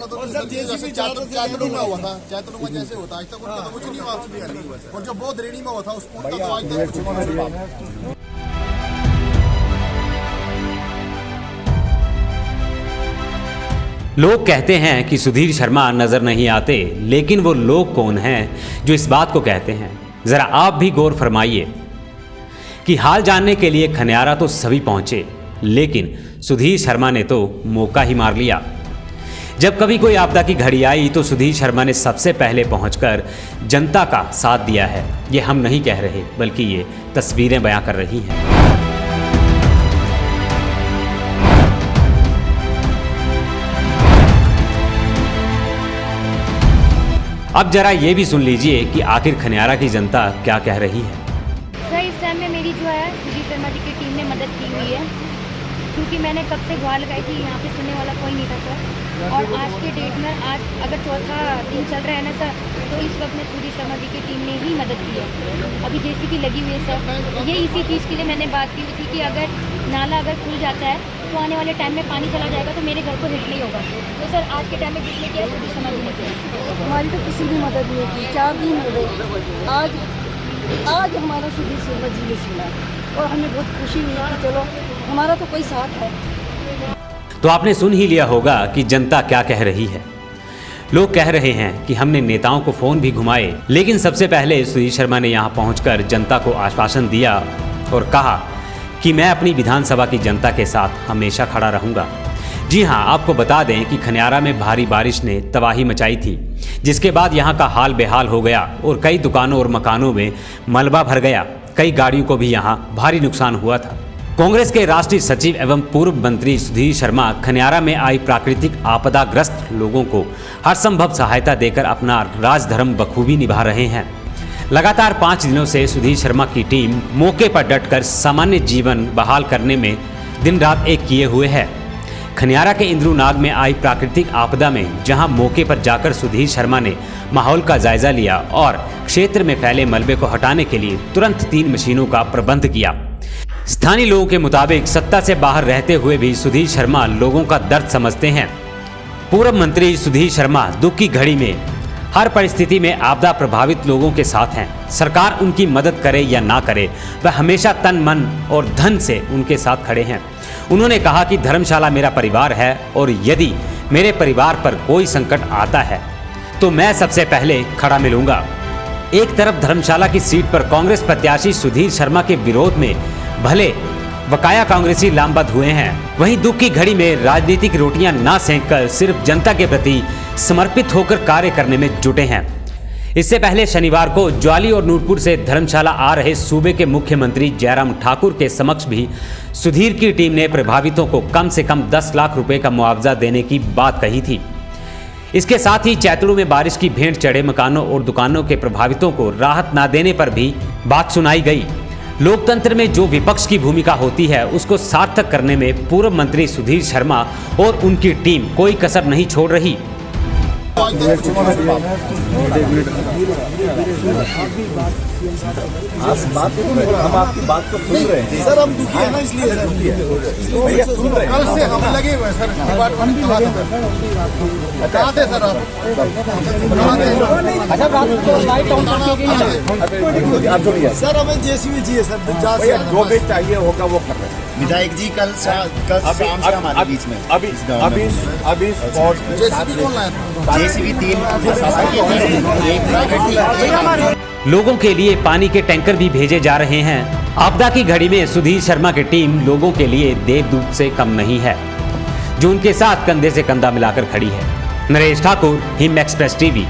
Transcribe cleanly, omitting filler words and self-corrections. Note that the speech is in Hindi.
ऐसा तो चैतनु में हुआ था, चैतनु में जैसे होता आज तक उनका तो कुछ नहीं हुआ, और जो बौद्ध रेणी में हुआ था उसको उनका तो आज तक कुछ नहीं हुआ। लोग कहते हैं कि सुधीर शर्मा नजर नहीं आते, लेकिन वो लोग कौन हैं जो इस बात को कहते हैं? जरा आप भी गौर फरमाइए कि हाल जानने के लिए खनियारा तो सभी पहुंचे, लेकिन सुधीर शर्मा ने तो मौका ही मार लिया। जब कभी कोई आपदा की घड़ी आई तो सुधीर शर्मा ने सबसे पहले पहुंचकर जनता का साथ दिया है। ये हम नहीं कह रहे, बल्कि ये तस्वीरें बयां कर रही हैं। अब जरा ये भी सुन लीजिए कि आखिर खनियारा की जनता क्या कह रही है। सर, इस टाइम में मेरी जो है सुधीर शर्मा जी की टीम ने मदद की हुई है, क्योंकि मैंने कब से गुहार लगाई थी, यहाँ पे सुनने वाला कोई नहीं था सर। और आज के डेट में, आज अगर चौथा दिन चल रहा है ना सर, तो इस वक्त में सुधीर शर्मा जी की टीम ने ही मदद की है। अभी जेसीबी लगी हुई है सर। ये इसी चीज़ के लिए मैंने बात की हुई थी कि अगर नाला अगर खुल जाता है तो आने वाले टाइम में पानी चला जाएगा तो मेरे घर को हिट नहीं होगा। तो सर आज के टाइम में किसने किया? सुधीर शर्मा जी ने किया। हमारी तो किसी भी मदद नहीं की, 4 दिन हो गए। आज हमारा सुधीर शर्मा जी ने सुना और हमें बहुत खुशी हुई कि चलो हमारा तो कोई साथ है। तो आपने सुन ही लिया होगा कि जनता क्या कह रही है। लोग कह रहे हैं कि हमने नेताओं को फोन भी घुमाए, लेकिन सबसे पहले सुधीर शर्मा ने यहां पहुंचकर जनता को आश्वासन दिया और कहा कि मैं अपनी विधानसभा की जनता के साथ हमेशा खड़ा रहूंगा। जी हां, आपको बता दें कि खनियारा में भारी बारिश ने तबाही मचाई थी, जिसके बाद यहां का हाल बेहाल हो गया और कई दुकानों और मकानों में मलबा भर गया। कई गाड़ियों को भी यहां भारी नुकसान हुआ था। कांग्रेस के राष्ट्रीय सचिव एवं पूर्व मंत्री सुधीर शर्मा खनियारा में आई प्राकृतिक आपदाग्रस्त लोगों को हर संभव सहायता देकर अपना राजधर्म बखूबी निभा रहे हैं। लगातार 5 दिनों से सुधीर शर्मा की टीम मौके पर डटकर सामान्य जीवन बहाल करने में दिन रात एक किए हुए है। खनियारा के इंद्रुनाग में आई प्राकृतिक आपदा में जहां मौके पर जाकर सुधीर शर्मा ने माहौल का जायजा लिया और क्षेत्र में फैले मलबे को हटाने के लिए तुरंत 3 मशीनों का प्रबंध किया। स्थानीय लोगों के मुताबिक सत्ता से बाहर रहते हुए भी सुधीर शर्मा लोगों का दर्द समझते हैं। पूर्व मंत्री सुधीर शर्मा दुख की घड़ी में हर परिस्थिति में आपदा प्रभावित लोगों के साथ हैं। सरकार उनकी मदद करे या ना करे, वह हमेशा तन मन और धन से उनके साथ खड़े हैं। उन्होंने कहा कि धर्मशाला मेरा परिवार है और यदि मेरे परिवार पर कोई संकट आता है तो मैं सबसे पहले खड़ा मिलूंगा। एक तरफ धर्मशाला की सीट पर कांग्रेस प्रत्याशी सुधीर शर्मा के विरोध में भले बकाया कांग्रेसी लामबंद हुए हैं, वहीं दुख की घड़ी में राजनीतिक रोटियां ना सेंककर सिर्फ जनता के प्रति समर्पित होकर कार्य करने में जुटे हैं। इससे पहले शनिवार को ज्वाली और नूरपुर से धर्मशाला आ रहे सूबे के मुख्यमंत्री जयराम ठाकुर के समक्ष भी सुधीर की टीम ने प्रभावितों को कम से कम 10 लाख रुपए का मुआवजा देने की बात कही थी। इसके साथ ही चैतड़ू में बारिश की भेंट चढ़े मकानों और दुकानों के प्रभावितों को राहत न देने पर भी बात सुनाई गई। लोकतंत्र में जो विपक्ष की भूमिका होती है उसको सार्थक करने में पूर्व मंत्री सुधीर शर्मा और उनकी टीम कोई कसर नहीं छोड़ रही। हम आपकी बात को सुन रहे हैं सर, हम दुखी है ना, इसलिए कल से हम लगे हुए सर। डिपार्टमेंट कहाँ थे सर? आप सर, हमें जेसीबी चाहिए सर, जो भी चाहिए होगा वो कर रहे हैं। विधायक जी कल शाम से हमारे बीच में अभी जेसीबी कौन लाया था? जेसीबी 3 लोगों के लिए पानी के टैंकर भी भेजे जा रहे हैं। आपदा की घड़ी में सुधीर शर्मा की टीम लोगों के लिए देवदूत से कम नहीं है, जो उनके साथ कंधे से कंधा मिलाकर खड़ी है। Naresh Thakur, him express TV.